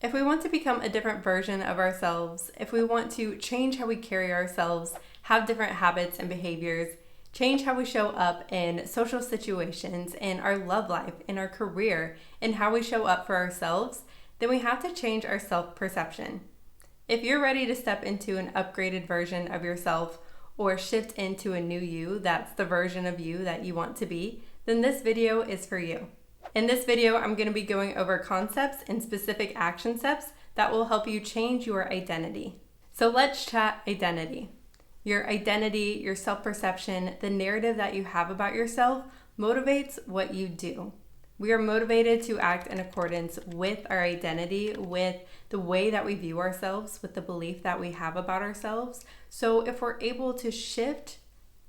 If we want to become a different version of ourselves, if we want to change how we carry ourselves, have different habits and behaviors, change how we show up in social situations, in our love life, in our career, in how we show up for ourselves, then we have to change our self-perception. If you're ready to step into an upgraded version of yourself or shift into a new you that's the version of you that you want to be, then this video is for you. In this video, I'm going to be going over concepts and specific action steps that will help you change your identity. So let's chat identity. Your identity, your self-perception, the narrative that you have about yourself motivates what you do. We are motivated to act in accordance with our identity, with the way that we view ourselves, with the belief that we have about ourselves. So if we're able to shift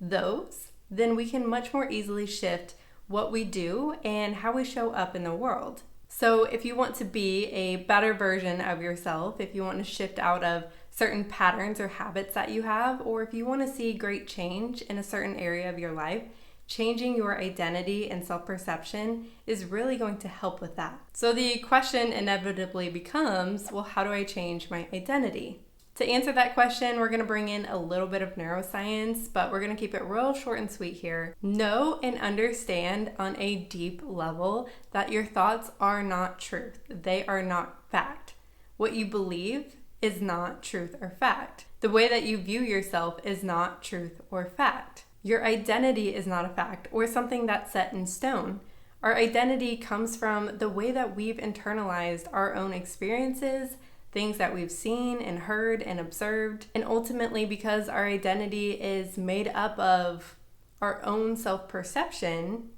those, then we can much more easily shift what we do and how we show up in the world. So if you want to be a better version of yourself, if you want to shift out of certain patterns or habits that you have, or if you want to see great change in a certain area of your life, changing your identity and self-perception is really going to help with that. So the question inevitably becomes, well, how do I change my identity? To answer that question, we're going to bring in a little bit of neuroscience, but we're going to keep it real short and sweet here. Know and understand on a deep level that your thoughts are not truth. They are not fact. What you believe is not truth or fact. The way that you view yourself is not truth or fact. Your identity is not a fact or something that's set in stone. Our identity comes from the way that we've internalized our own experiences, things that we've seen and heard and observed, and ultimately because our identity is made up of our own self-perception,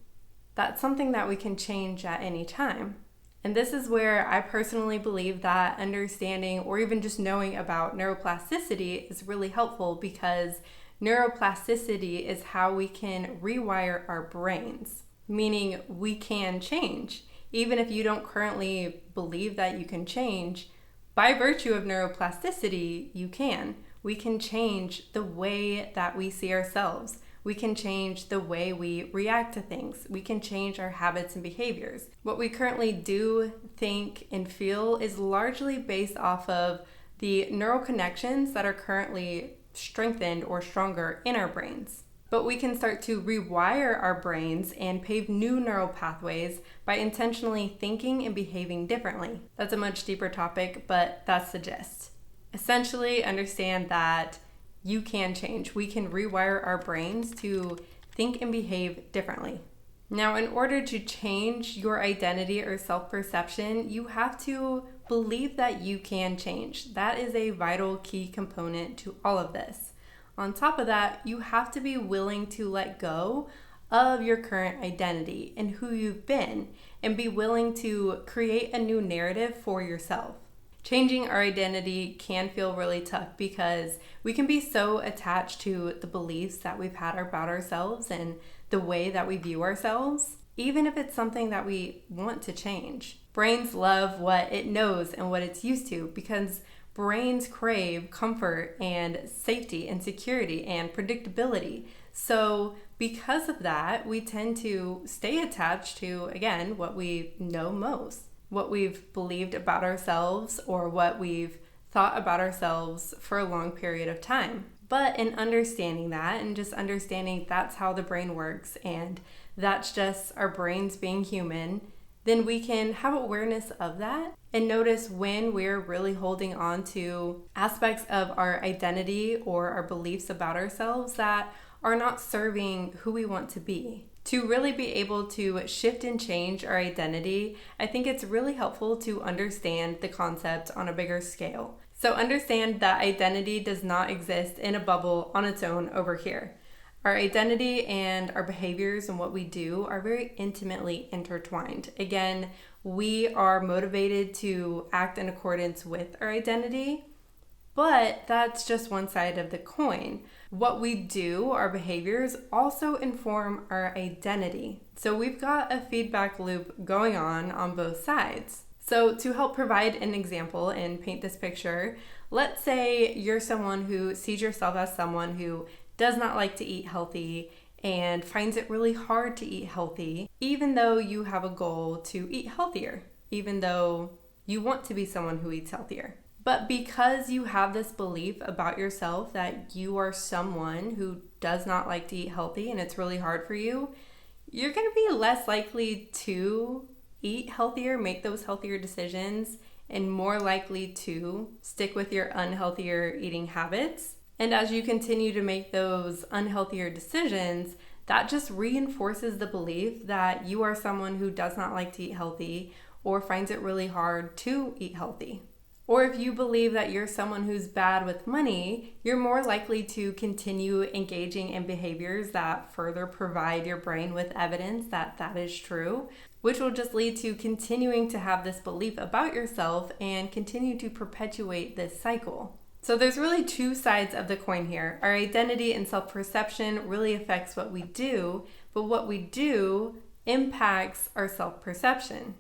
that's something that we can change at any time. And this is where I personally believe that understanding or even just knowing about neuroplasticity is really helpful, because neuroplasticity is how we can rewire our brains, meaning we can change. Even if you don't currently believe that you can change, by virtue of neuroplasticity, you can. We can change the way that we see ourselves. We can change the way we react to things. We can change our habits and behaviors. What we currently do, think, and feel is largely based off of the neural connections that are currently strengthened or stronger in our brains. But we can start to rewire our brains and pave new neural pathways by intentionally thinking and behaving differently. That's a much deeper topic, but that's the gist. Essentially, understand that you can change. We can rewire our brains to think and behave differently. Now, in order to change your identity or self-perception, you have to believe that you can change. That is a vital key component to all of this. On top of that, you have to be willing to let go of your current identity and who you've been, and be willing to create a new narrative for yourself. Changing our identity can feel really tough because we can be so attached to the beliefs that we've had about ourselves and the way that we view ourselves, even if it's something that we want to change. Brains love what it knows and what it's used to, because brains crave comfort and safety and security and predictability. So because of that, we tend to stay attached to, again, what we know most, what we've believed about ourselves or what we've thought about ourselves for a long period of time. But in understanding that and just understanding that's how the brain works and that's just our brains being human, then we can have awareness of that and notice when we're really holding on to aspects of our identity or our beliefs about ourselves that are not serving who we want to be. To really be able to shift and change our identity, I think it's really helpful to understand the concept on a bigger scale. So understand that identity does not exist in a bubble on its own over here. Our identity and our behaviors and what we do are very intimately intertwined. Again, we are motivated to act in accordance with our identity, but that's just one side of the coin. What we do, our behaviors, also inform our identity. So we've got a feedback loop going on both sides. So to help provide an example and paint this picture, let's say you're someone who sees yourself as someone who does not like to eat healthy and finds it really hard to eat healthy, even though you have a goal to eat healthier, even though You want to be someone who eats healthier. But because you have this belief about yourself that you are someone who does not like to eat healthy and it's really hard for you, you're going to be less likely to eat healthier, make those healthier decisions, and more likely to stick with your unhealthier eating habits. And as you continue to make those unhealthier decisions, that just reinforces the belief that you are someone who does not like to eat healthy or finds it really hard to eat healthy. Or if you believe that you're someone who's bad with money, you're more likely to continue engaging in behaviors that further provide your brain with evidence that that is true, which will just lead to continuing to have this belief about yourself and continue to perpetuate this cycle. So there's really two sides of the coin here. Our identity and self-perception really affects what we do, but what we do impacts our self-perception.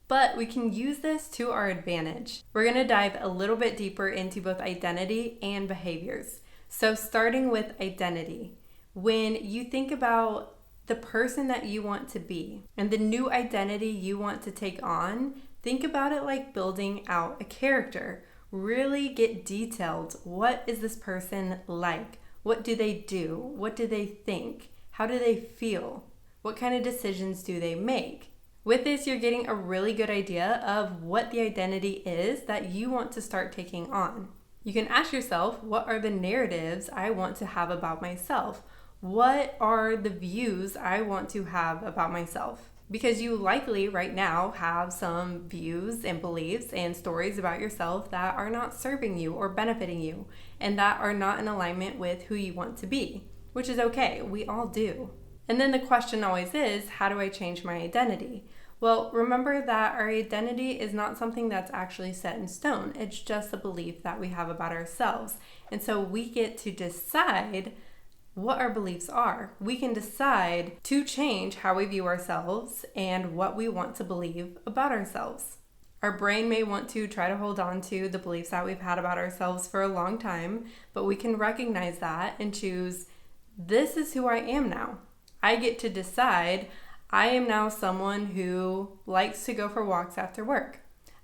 But we can use this to our advantage. We're going to dive a little bit deeper into both identity and behaviors. So starting with identity, when you think about the person that you want to be and the new identity you want to take on, think about it like building out a character. Really get detailed. What is this person like? What do they do? What do they think? How do they feel? What kind of decisions do they make? With this, you're getting a really good idea of what the identity is that you want to start taking on. You can ask yourself, what are the narratives I want to have about myself? What are the views I want to have about myself? Because you likely right now have some views and beliefs and stories about yourself that are not serving you or benefiting you and that are not in alignment with who you want to be, which is okay. We all do. And then the question always is, how do I change my identity? Well, remember that our identity is not something that's actually set in stone. It's just a belief that we have about ourselves. And so we get to decide what our beliefs are. We can decide to change how we view ourselves and what we want to believe about ourselves. Our brain may want to try to hold on to the beliefs that we've had about ourselves for a long time, but we can recognize that and choose, this is who I am now. I get to decide I am now someone who likes to go for walks after work.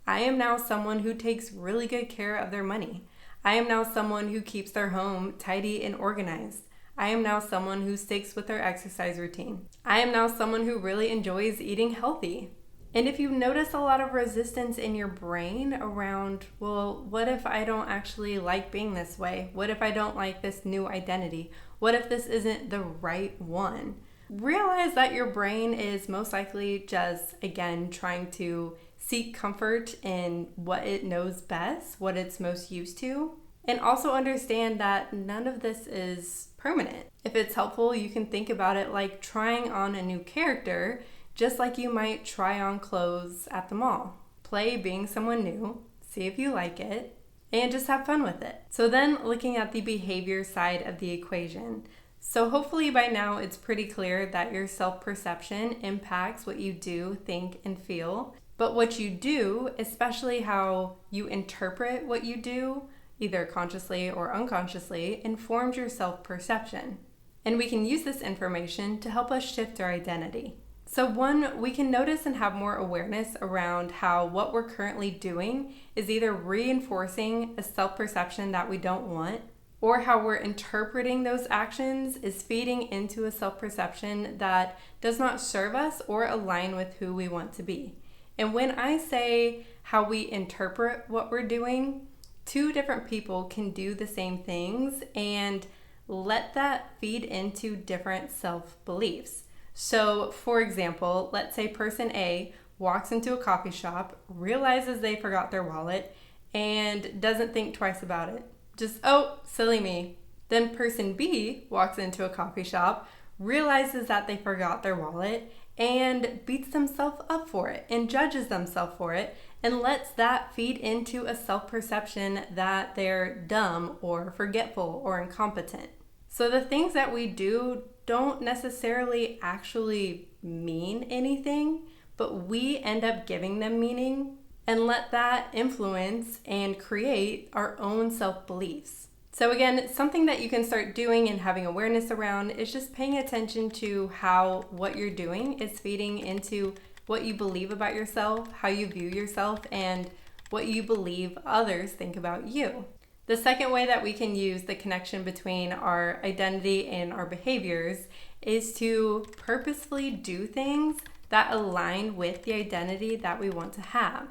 I am now someone who takes really good care of their money. I am now someone who keeps their home tidy and organized. I am now someone who sticks with their exercise routine. I am now someone who really enjoys eating healthy. And if you notice a lot of resistance in your brain around, well, what if I don't actually like being this way? What if I don't like this new identity? What if this isn't the right one? Realize that your brain is most likely just, again, trying to seek comfort in what it knows best, what it's most used to. And also understand that none of this is permanent. If it's helpful, you can think about it like trying on a new character, just like you might try on clothes at the mall. Play being someone new, see if you like it, and just have fun with it. So then looking at the behavior side of the equation. So hopefully by now it's pretty clear that your self-perception impacts what you do, think, and feel. But what you do, especially how you interpret what you do, either consciously or unconsciously, informs your self-perception. And we can use this information to help us shift our identity. So one, we can notice and have more awareness around how what we're currently doing is either reinforcing a self-perception that we don't want, or how we're interpreting those actions is feeding into a self-perception that does not serve us or align with who we want to be. And when I say how we interpret what we're doing, two different people can do the same things and let that feed into different self-beliefs. So, for example, let's say person A walks into a coffee shop, realizes they forgot their wallet, and doesn't think twice about it. Just, oh, silly me. Then person B walks into a coffee shop, realizes that they forgot their wallet, and beats themselves up for it and judges themselves for it and lets that feed into a self-perception that they're dumb or forgetful or incompetent. So the things that we do don't necessarily actually mean anything, but we end up giving them meaning and let that influence and create our own self-beliefs. So again, something that you can start doing and having awareness around is just paying attention to how what you're doing is feeding into what you believe about yourself, how you view yourself, and what you believe others think about you. The second way that we can use the connection between our identity and our behaviors is to purposefully do things that align with the identity that we want to have.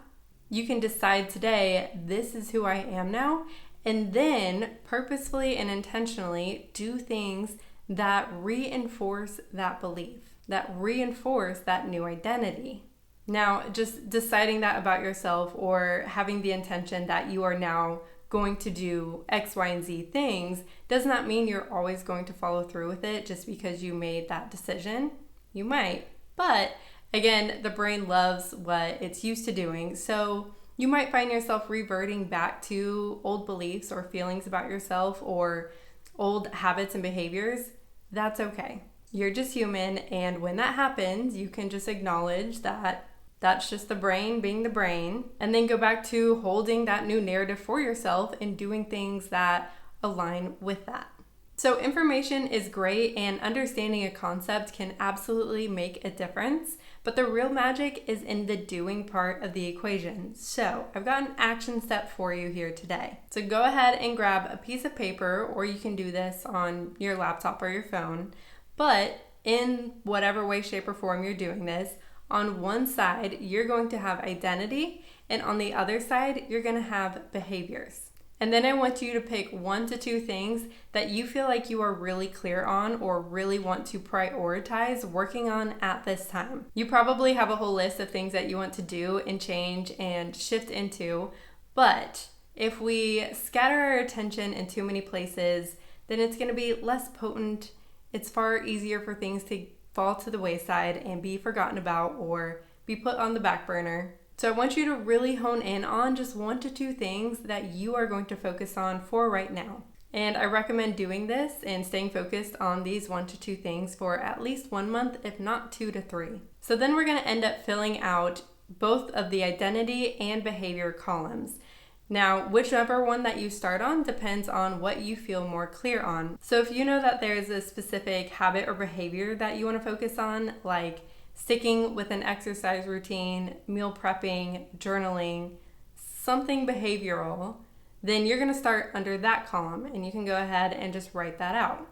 You can decide today, this is who I am now, and then purposefully and intentionally do things that reinforce that belief, that reinforce that new identity. Now, just deciding that about yourself or having the intention that you are now going to do X, Y, and Z things does not mean you're always going to follow through with it just because you made that decision. You might, but again, the brain loves what it's used to doing. So you might find yourself reverting back to old beliefs or feelings about yourself or old habits and behaviors. That's okay. You're just human. And when that happens, you can just acknowledge that that's just the brain being the brain, and then go back to holding that new narrative for yourself and doing things that align with that. So information is great, and understanding a concept can absolutely make a difference, but the real magic is in the doing part of the equation. So I've got an action step for you here today. So go ahead and grab a piece of paper, or you can do this on your laptop or your phone, but in whatever way, shape, or form you're doing this, on one side, you're going to have identity, and on the other side, you're going to have behaviors. And then I want you to pick 1 to 2 things that you feel like you are really clear on or really want to prioritize working on at this time. You probably have a whole list of things that you want to do and change and shift into, but if we scatter our attention in too many places, then it's going to be less potent. It's far easier for things to fall to the wayside and be forgotten about or be put on the back burner. So I want you to really hone in on just 1 to 2 things that you are going to focus on for right now. And I recommend doing this and staying focused on these 1 to 2 things for at least 1 month, if not 2 to 3. So then we're going to end up filling out both of the identity and behavior columns. Now, whichever one that you start on depends on what you feel more clear on. So if you know that there's a specific habit or behavior that you want to focus on, like sticking with an exercise routine, meal prepping, journaling, something behavioral, then you're going to start under that column, and you can go ahead and just write that out.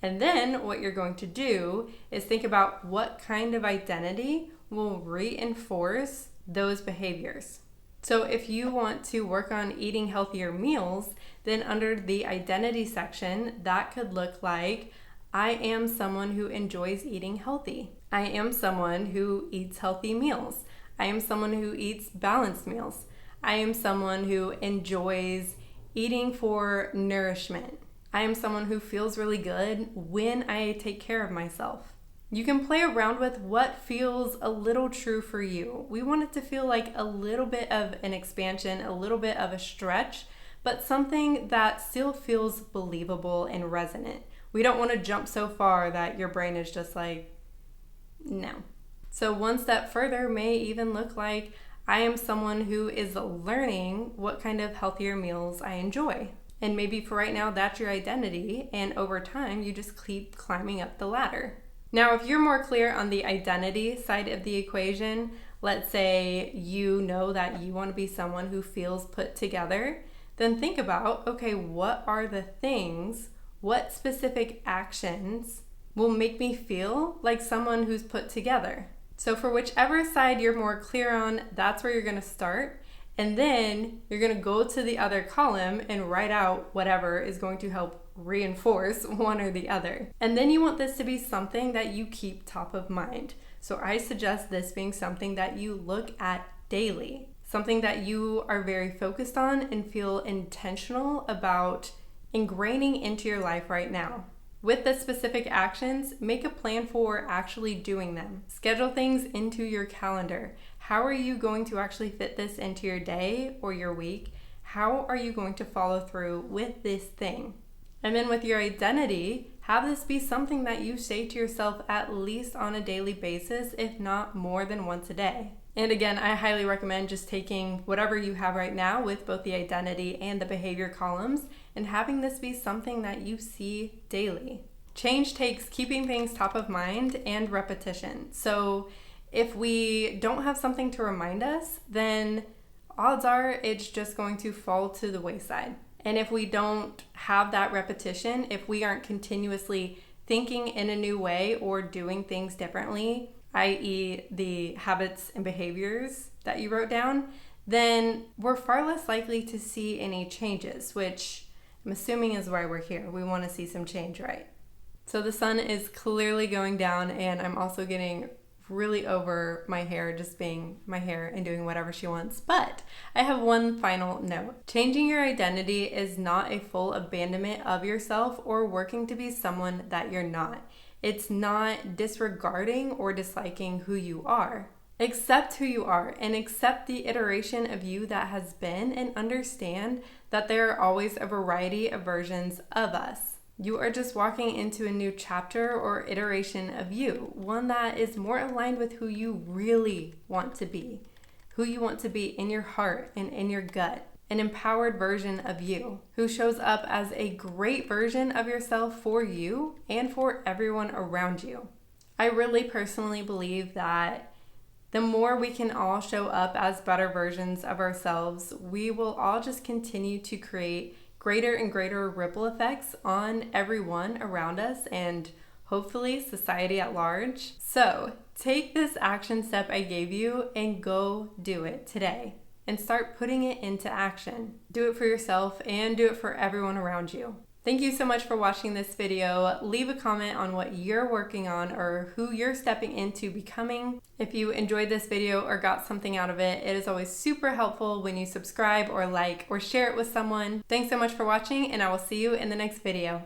And then what you're going to do is think about what kind of identity will reinforce those behaviors. So if you want to work on eating healthier meals, then under the identity section, that could look like, I am someone who enjoys eating healthy. I am someone who eats healthy meals. I am someone who eats balanced meals. I am someone who enjoys eating for nourishment. I am someone who feels really good when I take care of myself. You can play around with what feels a little true for you. We want it to feel like a little bit of an expansion, a little bit of a stretch, but something that still feels believable and resonant. We don't want to jump so far that your brain is just like, no. So one step further may even look like, I am someone who is learning what kind of healthier meals I enjoy. And maybe for right now, that's your identity, and over time, you just keep climbing up the ladder. Now, if you're more clear on the identity side of the equation, let's say you know that you want to be someone who feels put together, then think about, okay, what are the things, what specific actions will make me feel like someone who's put together? So for whichever side you're more clear on, that's where you're going to start. And then you're going to go to the other column and write out whatever is going to help reinforce one or the other. And then you want this to be something that you keep top of mind. So I suggest this being something that you look at daily, something that you are very focused on and feel intentional about ingraining into your life right now. With the specific actions, make a plan for actually doing them. Schedule things into your calendar. How are you going to actually fit this into your day or your week? How are you going to follow through with this thing? And then with your identity, have this be something that you say to yourself at least on a daily basis, if not more than once a day. And again, I highly recommend just taking whatever you have right now with both the identity and the behavior columns and having this be something that you see daily. Change takes keeping things top of mind and repetition. So if we don't have something to remind us, then odds are it's just going to fall to the wayside. And if we don't have that repetition, if we aren't continuously thinking in a new way or doing things differently, i.e. the habits and behaviors that you wrote down, then we're far less likely to see any changes, which I'm assuming is why we're here. We want to see some change, right? So the sun is clearly going down, and I'm also getting really over my hair just being my hair and doing whatever she wants. But I have one final note. Changing your identity is not a full abandonment of yourself or working to be someone that you're not. It's not disregarding or disliking who you are. Accept who you are and accept the iteration of you that has been, and understand that there are always a variety of versions of us. You are just walking into a new chapter or iteration of you, one that is more aligned with who you really want to be, who you want to be in your heart and in your gut, an empowered version of you who shows up as a great version of yourself for you and for everyone around you. I really personally believe that the more we can all show up as better versions of ourselves, we will all just continue to create greater and greater ripple effects on everyone around us and hopefully society at large. So take this action step I gave you and go do it today and start putting it into action. Do it for yourself and do it for everyone around you. Thank you so much for watching this video. Leave a comment on what you're working on or who you're stepping into becoming. If you enjoyed this video or got something out of it, it is always super helpful when you subscribe or like or share it with someone. Thanks so much for watching, and I will see you in the next video.